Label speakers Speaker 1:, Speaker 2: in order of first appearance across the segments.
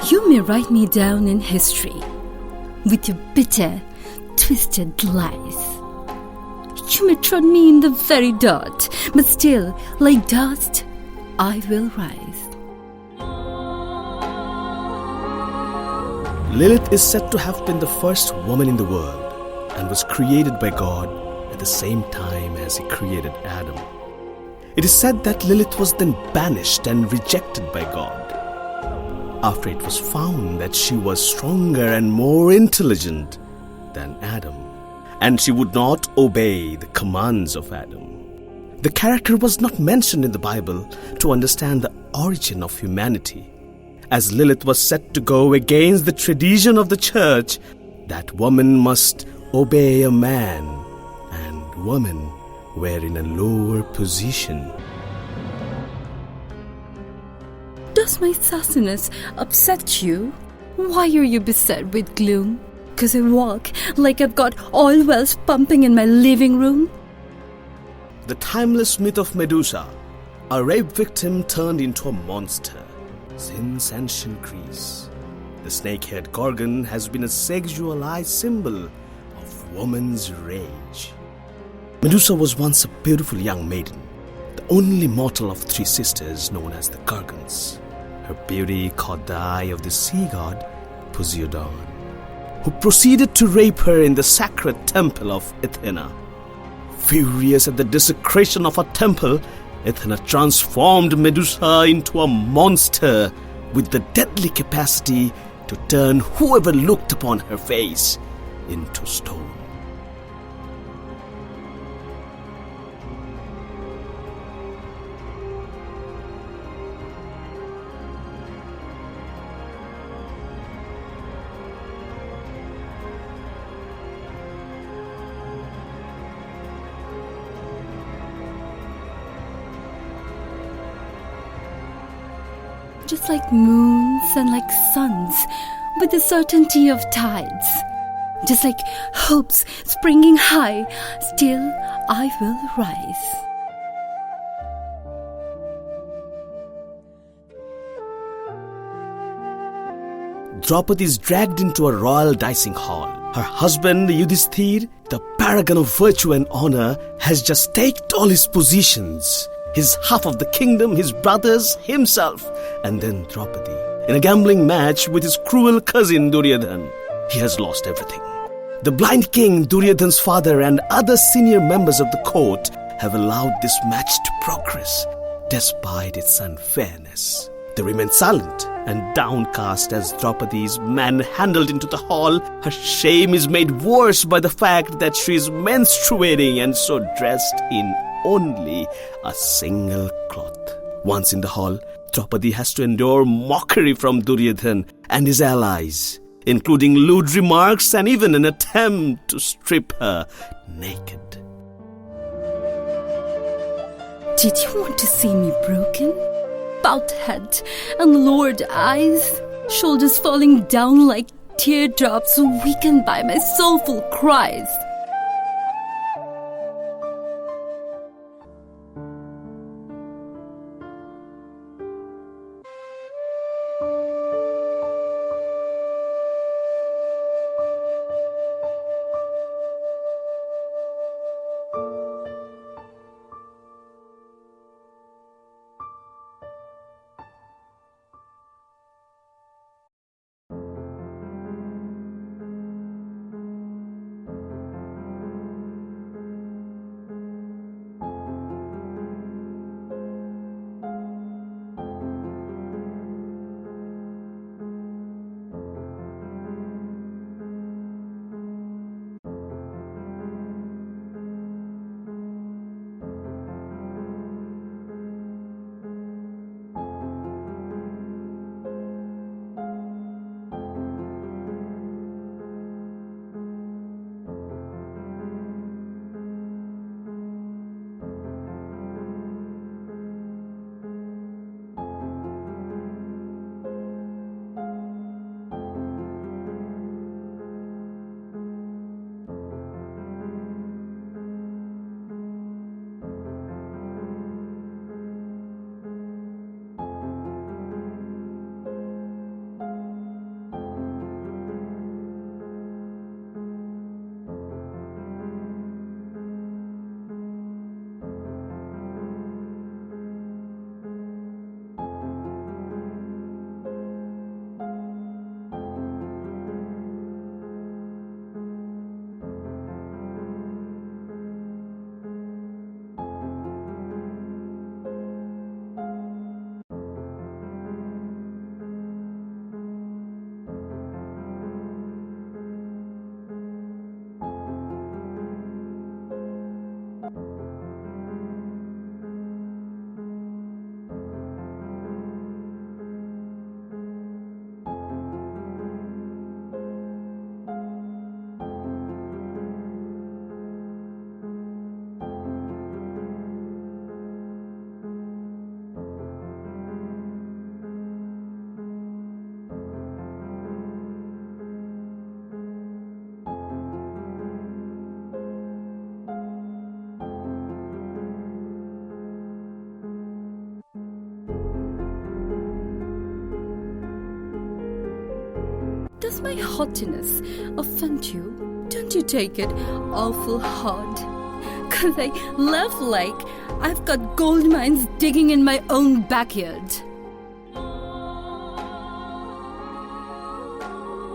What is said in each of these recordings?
Speaker 1: You may write me down in history with your bitter, twisted lies. You may trod me in the very dirt, but still, like dust, I will rise.
Speaker 2: Lilith is said to have been the first woman in the world and was created by God at the same time as He created Adam. It is said that Lilith was then banished and rejected by God after it was found that she was stronger and more intelligent than Adam, and she would not obey the commands of Adam. The character was not mentioned in the Bible to understand the origin of humanity, as Lilith was said to go against the tradition of the church that woman must obey a man and women were in a lower position.
Speaker 1: Does my sassiness upset you? Why are you beset with gloom? 'Cause I walk like I've got oil wells pumping in my living room?
Speaker 2: The timeless myth of Medusa, a rape victim turned into a monster. Since ancient Greece, the snake-haired Gorgon has been a sexualized symbol of woman's rage. Medusa was once a beautiful young maiden, the only mortal of 3 sisters known as the Gorgons. Her beauty caught the eye of the sea god Poseidon, who proceeded to rape her in the sacred temple of Athena. Furious at the desecration of her temple, Athena transformed Medusa into a monster with the deadly capacity to turn whoever looked upon her face into stone.
Speaker 1: Just like moons and like suns, with the certainty of tides. Just like hopes springing high, still I will rise.
Speaker 2: Draupadi is dragged into a royal dicing hall. Her husband, Yudhishthir, the paragon of virtue and honor, has just staked all his positions. His half of the kingdom, his brothers, himself, and then Draupadi. In a gambling match with his cruel cousin Duryodhan, he has lost everything. The blind king, Duryodhan's father, and other senior members of the court have allowed this match to progress, despite its unfairness. They remain silent and downcast as Draupadi is manhandled into the hall. Her shame is made worse by the fact that she is menstruating and so dressed in only a single cloth. Once in the hall, Draupadi has to endure mockery from Duryodhan and his allies, including lewd remarks and even an attempt to strip her naked.
Speaker 1: Did you want to see me broken? Bowed head and lowered eyes, shoulders falling down like teardrops weakened by my soulful cries. Does my haughtiness offend you? Don't you take it awful hard? 'Cause I laugh like I've got gold mines digging in my own backyard.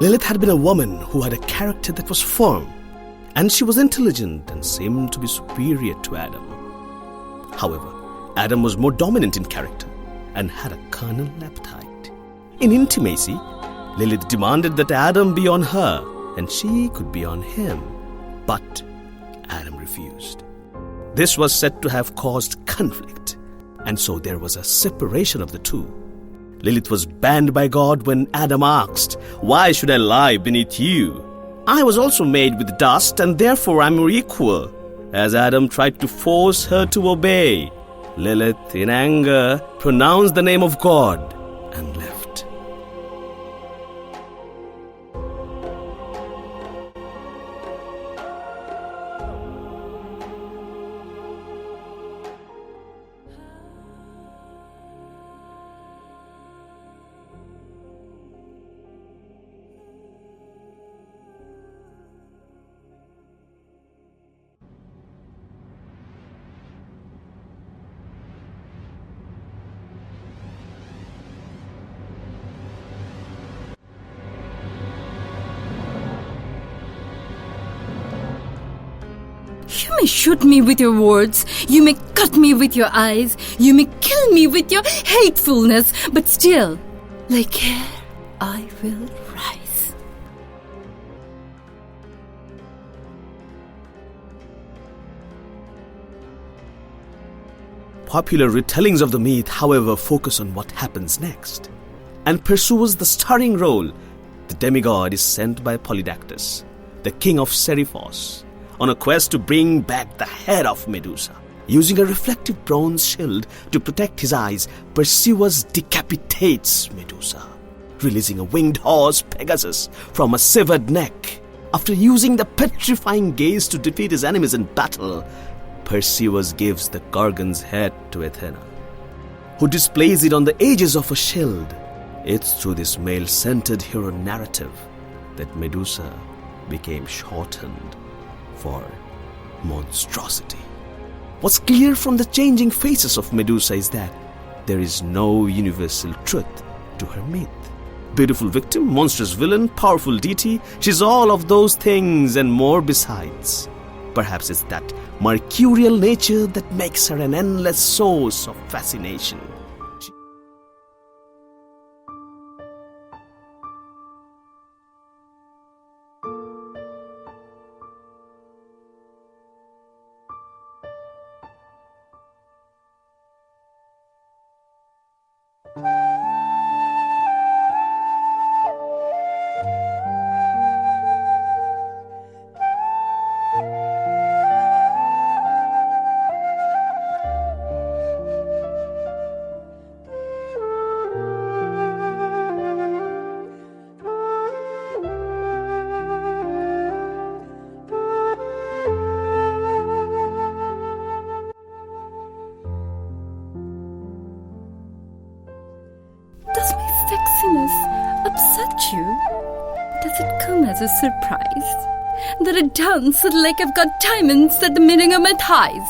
Speaker 2: Lilith had been a woman who had a character that was firm, and she was intelligent and seemed to be superior to Adam. However, Adam was more dominant in character and had a carnal appetite. In intimacy, Lilith demanded that Adam be on her and she could be on him, but Adam refused. This was said to have caused conflict, and so there was a separation of the two. Lilith was banned by God when Adam asked, "Why should I lie beneath you? I was also made with dust, and therefore I am your equal." As Adam tried to force her to obey, Lilith, in anger, pronounced the name of God and left.
Speaker 1: You may shoot me with your words, you may cut me with your eyes, you may kill me with your hatefulness, but still, like air, I will rise.
Speaker 2: Popular retellings of the myth, however, focus on what happens next and pursues the starring role. The demigod is sent by Polydactus, the king of Seriphos, on a quest to bring back the head of Medusa. Using a reflective bronze shield to protect his eyes, Perseus decapitates Medusa, releasing a winged horse, Pegasus, from a severed neck. After using the petrifying gaze to defeat his enemies in battle, Perseus gives the Gorgon's head to Athena, who displays it on the edges of a shield. It's through this male-centered hero narrative that Medusa became shortened for monstrosity. What's clear from the changing faces of Medusa is that there is no universal truth to her myth. Beautiful victim, monstrous villain, powerful deity, she's all of those things and more besides. Perhaps it's that mercurial nature that makes her an endless source of fascination.
Speaker 1: Does my sexiness upset you? Does it come as a surprise that I dance like I've got diamonds at the meeting of my thighs?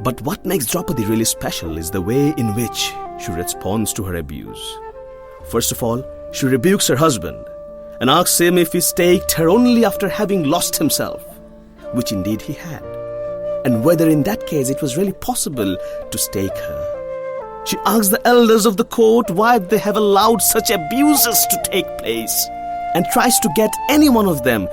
Speaker 2: But what makes Draupadi really special is the way in which she responds to her abuse. First of all, she rebukes her husband and asks him if he staked her only after having lost himself, which indeed he had, and whether in that case it was really possible to stake her. She asks the elders of the court why they have allowed such abuses to take place, and tries to get any one of them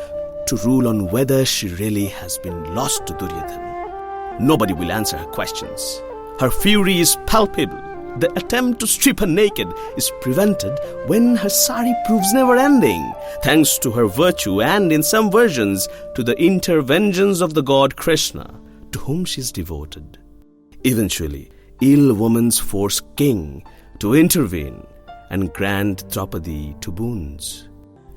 Speaker 2: to rule on whether she really has been lost to Duryodhana. Nobody will answer her questions. Her fury is palpable. The attempt to strip her naked is prevented when her sari proves never-ending, thanks to her virtue and, in some versions, to the interventions of the god Krishna, to whom she is devoted. Eventually, ill woman's force king to intervene and grant Draupadi to boons.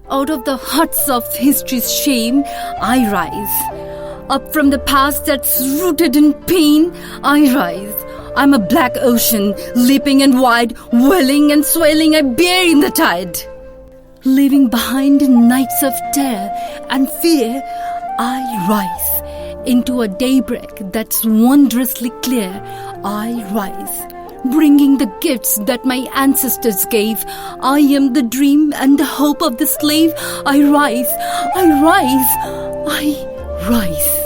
Speaker 1: Out of the huts of history's shame, I rise. Up from the past that's rooted in pain, I rise. I'm a black ocean, leaping and wide, welling and swelling, I bear in the tide. Leaving behind nights of terror and fear, I rise into a daybreak that's wondrously clear. I rise, bringing the gifts that my ancestors gave. I am the dream and the hope of the slave. I rise, I rise, I rise.